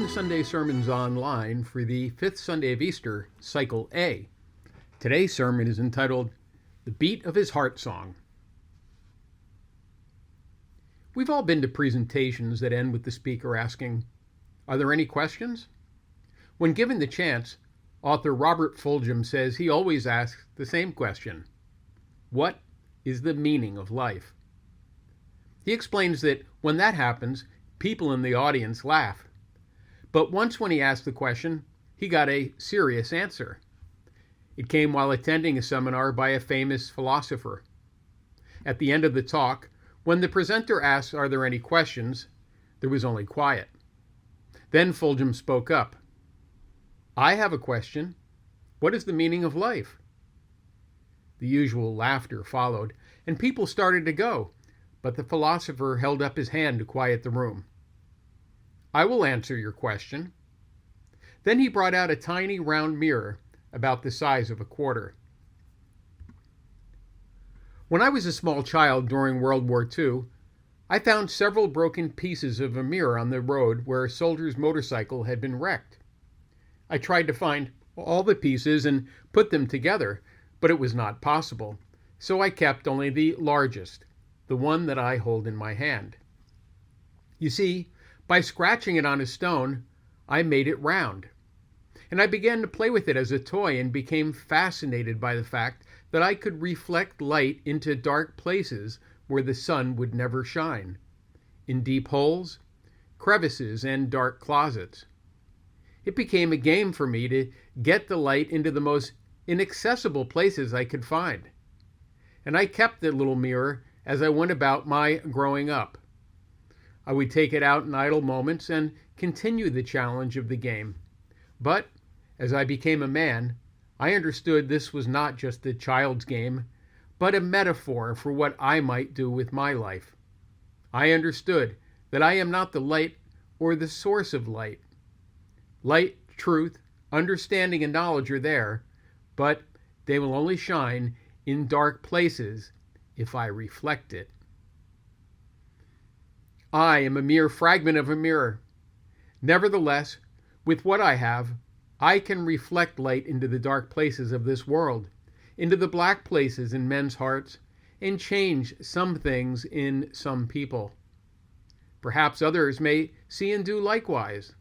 One Sunday Sermons Online for the fifth Sunday of Easter, Cycle A. Today's sermon is entitled, The Beat of His Heart Song. We've all been to presentations that end with the speaker asking, "Are there any questions?" When given the chance, author Robert Fulghum says he always asks the same question: What is the meaning of life? He explains that when that happens, people in the audience laugh. But once when he asked the question, he got a serious answer. It came while attending a seminar by a famous philosopher. At the end of the talk, when the presenter asked, "Are there any questions?" there was only quiet. Then Fulghum spoke up. "I have a question. What is the meaning of life?" The usual laughter followed, and people started to go, but the philosopher held up his hand to quiet the room. "I will answer your question." Then he brought out a tiny round mirror about the size of a quarter. When I was a small child during World War II, I found several broken pieces of a mirror on the road where a soldier's motorcycle had been wrecked. I tried to find all the pieces and put them together, but it was not possible, so I kept only the largest, the one that I hold in my hand. You see, by scratching it on a stone, I made it round. And I began to play with it as a toy and became fascinated by the fact that I could reflect light into dark places where the sun would never shine, in deep holes, crevices, and dark closets. It became a game for me to get the light into the most inaccessible places I could find. And I kept the little mirror as I went about my growing up. I would take it out in idle moments and continue the challenge of the game. But as I became a man, I understood this was not just a child's game, but a metaphor for what I might do with my life. I understood that I am not the light or the source of light. Light, truth, understanding, and knowledge are there, but they will only shine in dark places if I reflect it. I am a mere fragment of a mirror. Nevertheless, with what I have, I can reflect light into the dark places of this world, into the black places in men's hearts, and change some things in some people. Perhaps others may see and do likewise.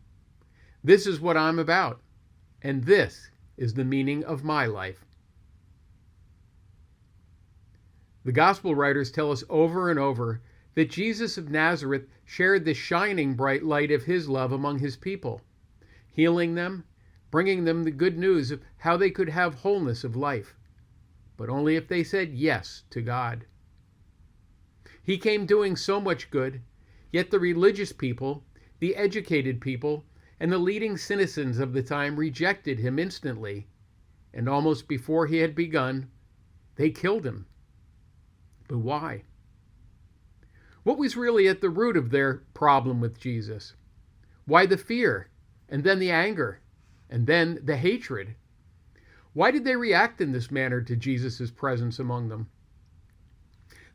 This is what I'm about, and this is the meaning of my life. The gospel writers tell us over and over that Jesus of Nazareth shared the shining bright light of his love among his people, healing them, bringing them the good news of how they could have wholeness of life, but only if they said yes to God. He came doing so much good, yet the religious people, the educated people, and the leading citizens of the time rejected him instantly, and almost before he had begun, they killed him. But why? What was really at the root of their problem with Jesus? Why the fear, and then the anger, and then the hatred? Why did they react in this manner to Jesus' presence among them?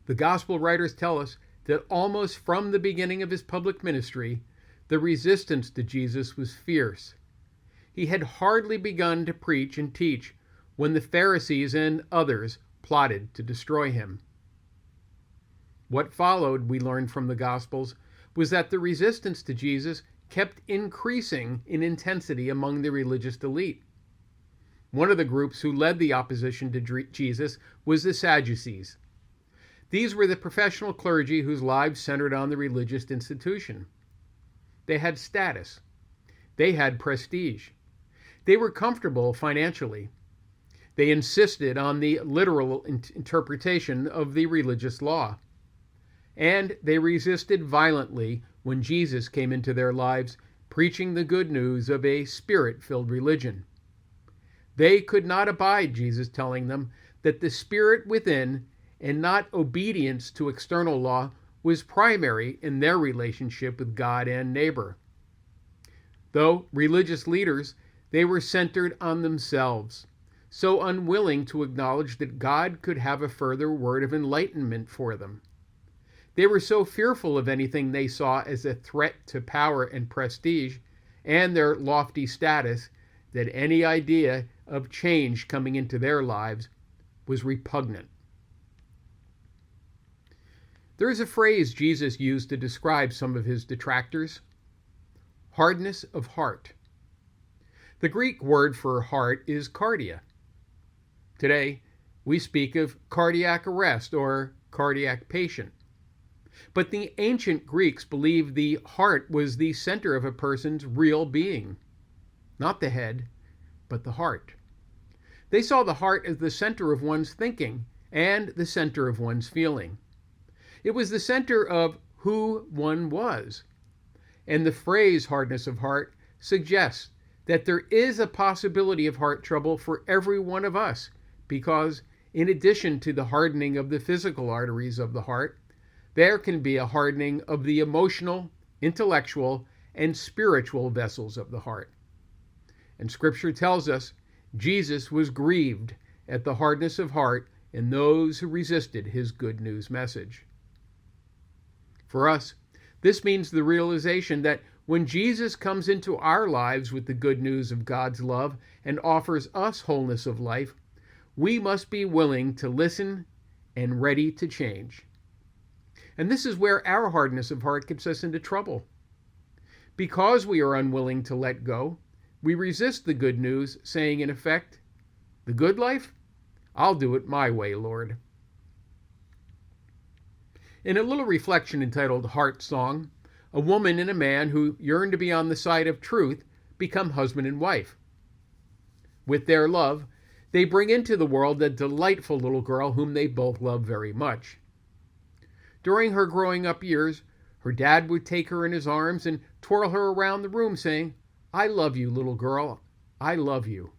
The gospel writers tell us that almost from the beginning of his public ministry, the resistance to Jesus was fierce. He had hardly begun to preach and teach when the Pharisees and others plotted to destroy him. What followed, we learned from the Gospels, was that the resistance to Jesus kept increasing in intensity among the religious elite. One of the groups who led the opposition to Jesus was the Sadducees. These were the professional clergy whose lives centered on the religious institution. They had status. They had prestige. They were comfortable financially. They insisted on the literal interpretation of the religious law. And they resisted violently when Jesus came into their lives, preaching the good news of a spirit-filled religion. They could not abide Jesus telling them that the spirit within and not obedience to external law was primary in their relationship with God and neighbor. Though religious leaders, they were centered on themselves, so unwilling to acknowledge that God could have a further word of enlightenment for them. They were so fearful of anything they saw as a threat to power and prestige and their lofty status that any idea of change coming into their lives was repugnant. There is a phrase Jesus used to describe some of his detractors: hardness of heart. The Greek word for heart is cardia. Today, we speak of cardiac arrest or cardiac patient. But the ancient Greeks believed the heart was the center of a person's real being. Not the head, but the heart. They saw the heart as the center of one's thinking and the center of one's feeling. It was the center of who one was. And the phrase hardness of heart suggests that there is a possibility of heart trouble for every one of us, because in addition to the hardening of the physical arteries of the heart, there can be a hardening of the emotional, intellectual, and spiritual vessels of the heart. And Scripture tells us Jesus was grieved at the hardness of heart in those who resisted his good news message. For us, this means the realization that when Jesus comes into our lives with the good news of God's love and offers us wholeness of life, we must be willing to listen and ready to change. And this is where our hardness of heart gets us into trouble. Because we are unwilling to let go, we resist the good news, saying in effect, "The good life? I'll do it my way, Lord." In a little reflection entitled Heart Song, a woman and a man who yearn to be on the side of truth become husband and wife. With their love, they bring into the world a delightful little girl whom they both love very much. During her growing up years, her dad would take her in his arms and twirl her around the room saying, "I love you, little girl, I love you."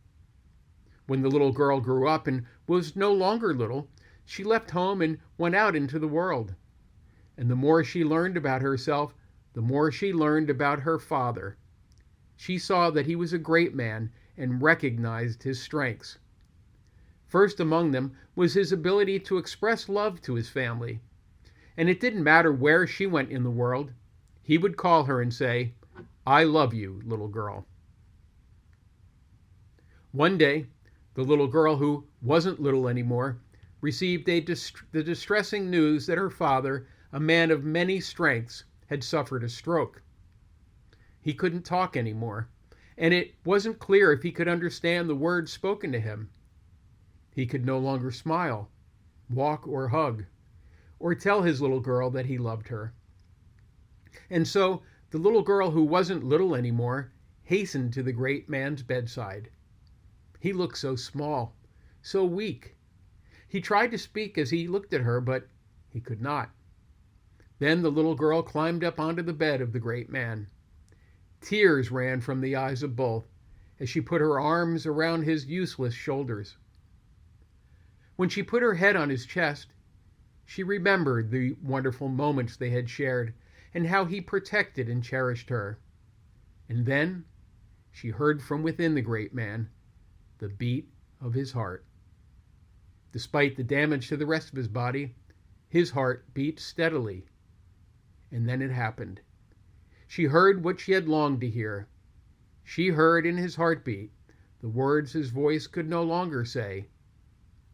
When the little girl grew up and was no longer little, she left home and went out into the world. And the more she learned about herself, the more she learned about her father. She saw that he was a great man and recognized his strengths. First among them was his ability to express love to his family. And it didn't matter where she went in the world, he would call her and say, "I love you, little girl." One day, the little girl who wasn't little anymore received the distressing news that her father, a man of many strengths, had suffered a stroke. He couldn't talk anymore, and it wasn't clear if he could understand the words spoken to him. He could no longer smile, walk or hug, or tell his little girl that he loved her. And so the little girl who wasn't little anymore hastened to the great man's bedside. He looked so small, so weak. He tried to speak as he looked at her, but he could not. Then the little girl climbed up onto the bed of the great man. Tears ran from the eyes of both as she put her arms around his useless shoulders. When she put her head on his chest, she remembered the wonderful moments they had shared and how he protected and cherished her. And then she heard from within the great man the beat of his heart. Despite the damage to the rest of his body, his heart beat steadily. And then it happened. She heard what she had longed to hear. She heard in his heartbeat the words his voice could no longer say,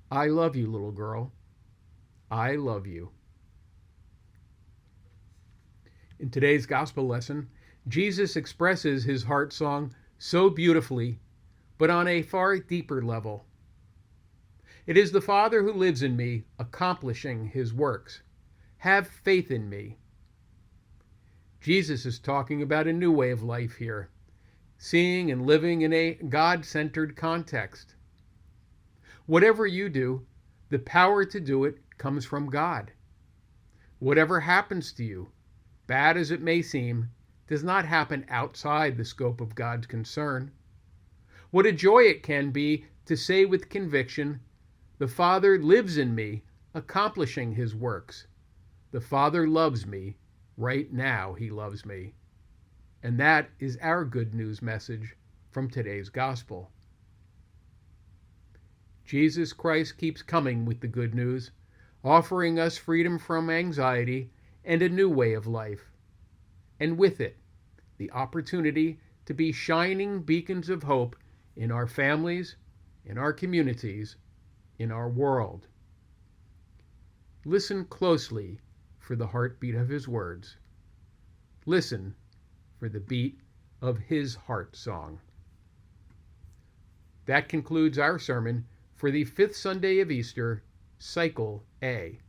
"I love you, little girl. I love you." In today's gospel lesson, Jesus expresses his heart song so beautifully, but on a far deeper level. It is the Father who lives in me, accomplishing his works. Have faith in me. Jesus is talking about a new way of life here, seeing and living in a God-centered context. Whatever you do, the power to do it comes from God. Whatever happens to you, bad as it may seem, does not happen outside the scope of God's concern. What a joy it can be to say with conviction, "The Father lives in me, accomplishing his works. The Father loves me. Right now, he loves me." And that is our good news message from today's gospel. Jesus Christ keeps coming with the good news, offering us freedom from anxiety and a new way of life. And with it, the opportunity to be shining beacons of hope in our families, in our communities, in our world. Listen closely for the heartbeat of his words. Listen for the beat of his heart song. That concludes our sermon for the fifth Sunday of Easter, Cycle A.